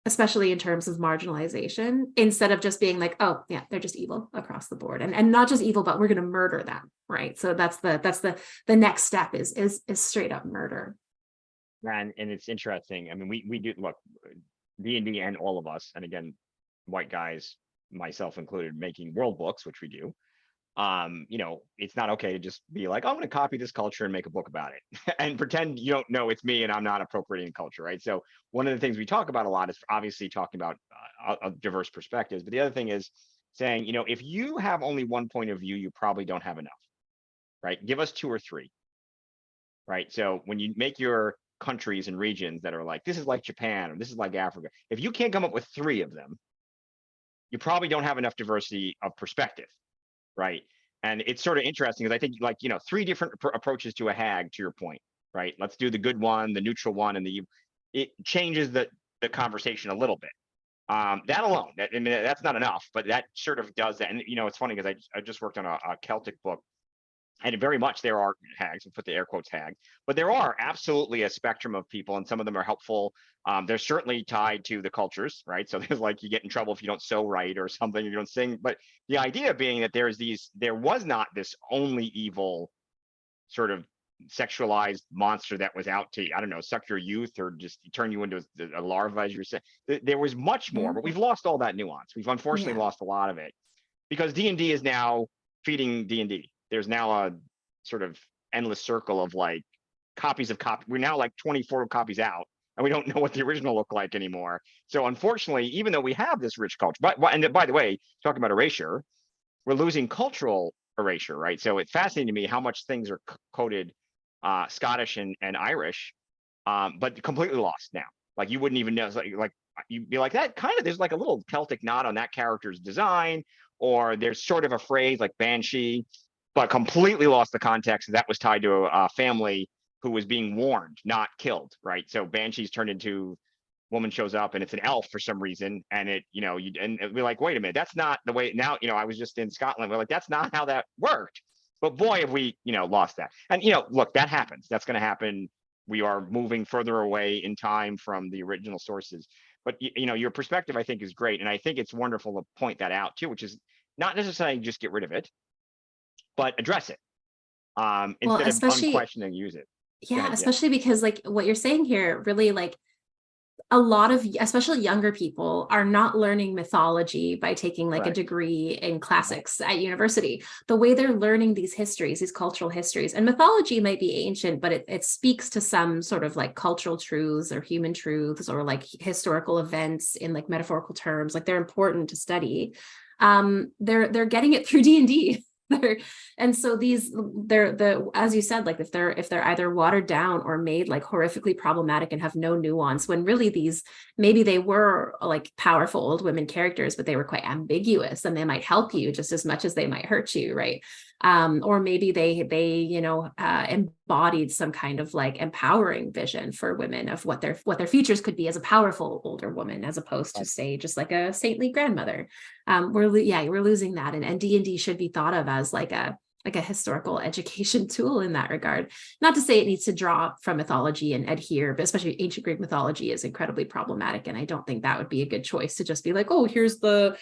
Especially in terms of marginalization, instead of just being like, oh yeah, they're just evil across the board, and not just evil, but we're going to murder them, right? So that's the next step is straight up murder. And it's interesting. I mean, we do look, D&D and all of us, and again, white guys, myself included, making world books, which we do. You know, it's not okay to just be like, I'm going to copy this culture and make a book about it and pretend you don't know it's me and I'm not appropriating culture, right? So one of the things we talk about a lot is obviously talking about diverse perspectives, but the other thing is saying, you know, if you have only one point of view, you probably don't have enough, right? Give us two or three, right? So when you make your countries and regions that are like, this is like Japan or this is like Africa, if you can't come up with three of them, you probably don't have enough diversity of perspective, right? And it's sort of interesting because I think, like, you know, three different approaches to a hag, to your point, right? Let's do the good one, the neutral one, and it changes the conversation a little bit. That alone, I mean, that's not enough, but that sort of does that. And you know, it's funny because I just worked on a Celtic book, and very much there are hags, we put the air quotes hag, but there are absolutely a spectrum of people, and some of them are helpful. They're certainly tied to the cultures, right? So there's like, you get in trouble if you don't sew right or something, you don't sing. But the idea being that there was not this only evil sort of sexualized monster that was out to, I don't know, suck your youth or just turn you into a larva, as you're saying. There was much more, but we've lost all that nuance. We've unfortunately lost a lot of it because D&D is now feeding D&D. There's now a sort of endless circle of like copies of we're now like 24 copies out, and we don't know what the original looked like anymore. So unfortunately, even though we have this rich culture, and by the way, talking about erasure, we're losing cultural erasure, right? So it's fascinating to me how much things are coded Scottish and Irish, but completely lost now. Like you wouldn't even know, like you'd be like, that kind of, there's like a little Celtic nod on that character's design, or there's sort of a phrase like banshee, but completely lost the context. That was tied to a family who was being warned, not killed, right? So banshees turned into, woman shows up and it's an elf for some reason, and it, you know, and we're like, wait a minute, that's not the way. Now, you know, I was just in Scotland, we're like, that's not how that worked. But boy, have we, you know, lost that. And you know, look, that happens. That's going to happen. We are moving further away in time from the original sources. But you know, your perspective, I think, is great, and I think it's wonderful to point that out too, which is not necessarily just get rid of it, but address it, Well, instead of especially, unquestioning use it. Go yeah, ahead. Yeah. especially because like what you're saying here really like a lot of, especially younger people, are not learning mythology by taking like a Correct. degree in classics at university. The way they're learning these histories, these cultural histories, and mythology might be ancient, but it speaks to some sort of like cultural truths or human truths or like historical events in like metaphorical terms. Like they're important to study. They're getting it through D&D. And so as you said, like if they're either watered down or made like horrifically problematic and have no nuance, when really these, maybe they were like powerful old women characters, but they were quite ambiguous, and they might help you just as much as they might hurt you, right? Or maybe they embodied some kind of like empowering vision for women of what their futures could be as a powerful older woman, as opposed to say just like a saintly grandmother. We're losing that, and D&D should be thought of as like a historical education tool in that regard. Not to say it needs to draw from mythology and adhere, but especially ancient Greek mythology is incredibly problematic, and I don't think that would be a good choice to just be like, oh, here's an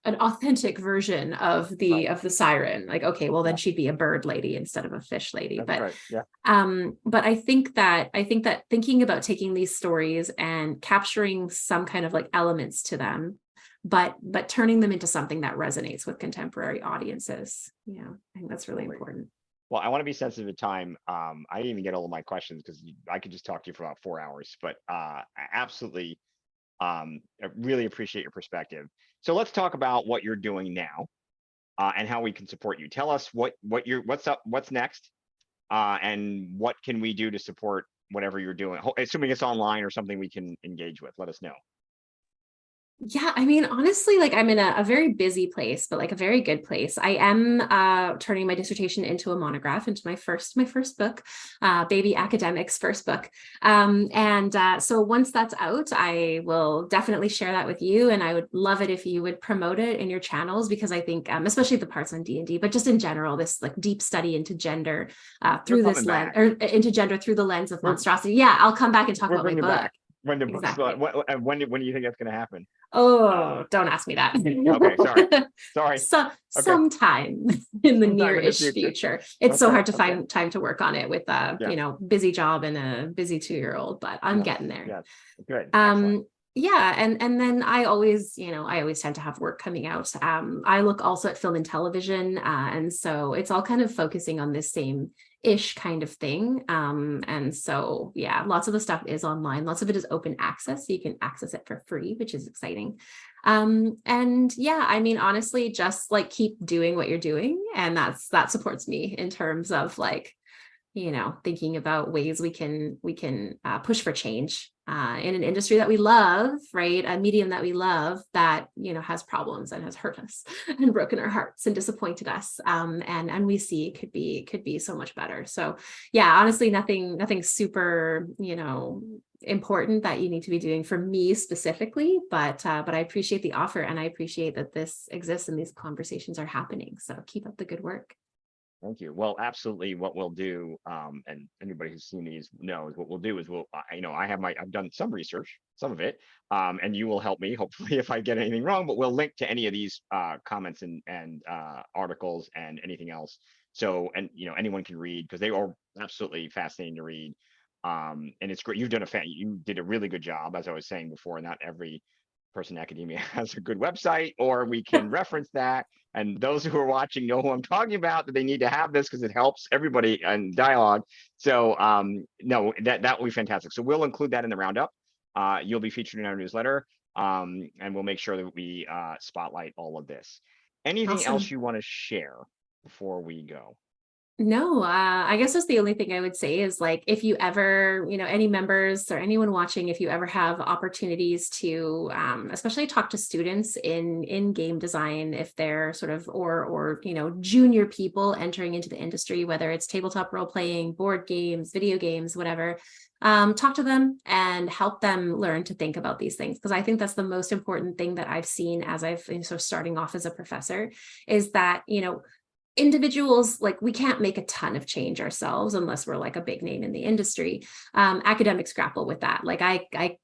authentic version of the siren. Like, okay, well then she'd be a bird lady instead of a fish lady. That's right. But I think that thinking about taking these stories and capturing some kind of like elements to them, but turning them into something that resonates with contemporary audiences. Yeah, I think that's really important. Well, I want to be sensitive to time. I didn't even get all of my questions because I could just talk to you for about 4 hours, but I absolutely I really appreciate your perspective. So let's talk about what you're doing now and how we can support you. Tell us what's next, and what can we do to support whatever you're doing, assuming it's online or something we can engage with. Let us know. Yeah, I mean, honestly, like I'm in a very busy place, but like a very good place. I am turning my dissertation into a monograph, into my first book, baby academic's first book. So once that's out, I will definitely share that with you. And I would love it if you would promote it in your channels, because I think, especially the parts on D&D, but just in general, this like deep study into gender through this lens, or into gender through the lens of monstrosity. Yeah, I'll come back and talk about my book. Back. When the exactly. when do you think that's going to happen? Oh, don't ask me that. Okay, sorry. Sometime in the near-ish future. It's so hard to find time to work on it with busy job and a busy 2-year-old, but I'm getting there. Yeah, good. Excellent. Yeah, and then I always tend to have work coming out. I look also at film and television, and so it's all kind of focusing on this same ish kind of thing. And so, yeah, lots of the stuff is online. Lots of it is open access, so you can access it for free, which is exciting. And yeah, I mean, honestly, just like keep doing what you're doing. And that supports me in terms of like, thinking about ways we can push for change in an industry that we love, right? A medium that we love that, has problems and has hurt us and broken our hearts and disappointed us. And we see could be so much better. So yeah, honestly, nothing super, important that you need to be doing for me specifically, but I appreciate the offer, and I appreciate that this exists and these conversations are happening. So keep up the good work. Thank you. Well, absolutely. What we'll do, and anybody who's seen these knows what we'll do is I've done some research, some of it, and you will help me hopefully if I get anything wrong. But we'll link to any of these comments and articles and anything else. So anyone can read, because they are absolutely fascinating to read. And it's great. You did a really good job, as I was saying before. Not every person in academia has a good website, or we can reference that. And those who are watching know who I'm talking about, that they need to have this because it helps everybody in dialogue. So no, that will be fantastic. So we'll include that in the roundup. You'll be featured in our newsletter, and we'll make sure that we spotlight all of this. Anything else you want to share before we go? No, I guess that's the only thing I would say is like, if you ever, any members or anyone watching, if you ever have opportunities to, especially talk to students in game design, if they're sort of, or junior people entering into the industry, whether it's tabletop role playing, board games, video games, whatever, talk to them and help them learn to think about these things. Because I think that's the most important thing that I've seen as I've sort of starting off as a professor, is that, individuals, like, we can't make a ton of change ourselves unless we're like a big name in the industry. Academics grapple with that. Like I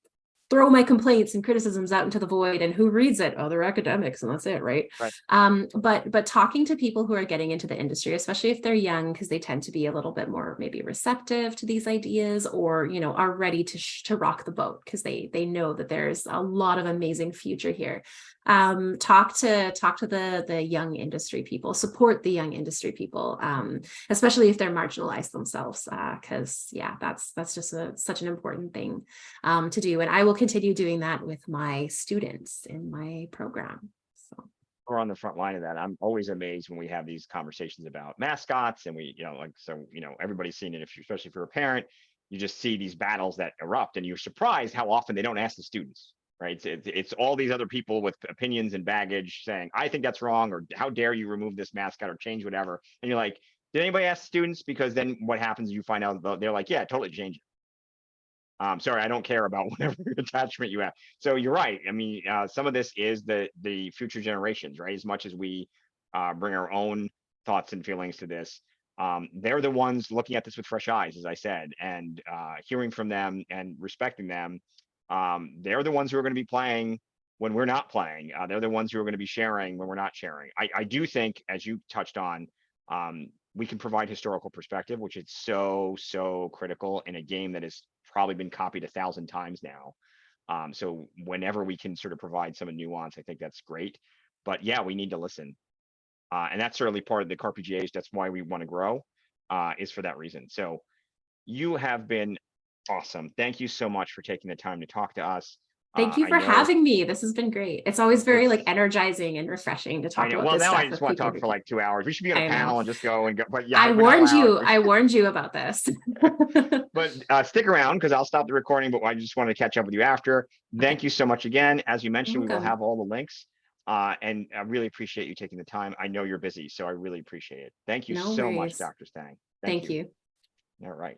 throw my complaints and criticisms out into the void, and who reads it? Oh, they're academics, and that's it, right? Right. But talking to people who are getting into the industry, especially if they're young, because they tend to be a little bit more maybe receptive to these ideas, or are ready to rock the boat because they know that there's a lot of amazing future here. Talk to the young industry people, support the young industry people, especially if they're marginalized themselves, because yeah, that's just such an important thing to do. And I will continue doing that with my students in my program. So We're on the front line of that. I'm always amazed when we have these conversations about mascots, and we, everybody's seen it. Especially if you're a parent, you just see these battles that erupt, and you're surprised how often they don't ask the students. Right? It's all these other people with opinions and baggage saying, "I think that's wrong," or "How dare you remove this mascot or change whatever?" And you're like, "Did anybody ask students?" Because then what happens? You find out they're like, "Yeah, totally change it." Sorry, I don't care about whatever attachment you have. So you're right. I mean, some of this is the future generations, right? As much as we bring our own thoughts and feelings to this, they're the ones looking at this with fresh eyes, as I said, and hearing from them and respecting them. They're the ones who are going to be playing when we're not playing. They're the ones who are going to be sharing when we're not sharing. I do think, as you touched on, we can provide historical perspective, which is so critical in a game that has probably been copied 1,000 times now. So whenever we can sort of provide some nuance, I think that's great. But yeah, we need to listen. And that's certainly part of the CAR-PGAs. That's why we want to grow, is for that reason. So you have been awesome. Thank you so much for taking the time to talk to us. thank you I for know having me. This has been great. It's always very it's, like energizing and refreshing to I talk know. about Well, this now I stuff just with want to people talk who for can. like 2 hours. We should be on a I know. panel and just go and go. But yeah, I we're not warned allowed. you. I warned you about this. But stick around because I'll stop the recording, but I just wanted to catch up with you after. Thank Okay. you so much again. As you mentioned, we will Welcome. have all the links. And I really appreciate you taking the time. I know you're busy, so I really appreciate it. Thank you No so much, worries. Dr. Stang. Thank Thank you. you. All right.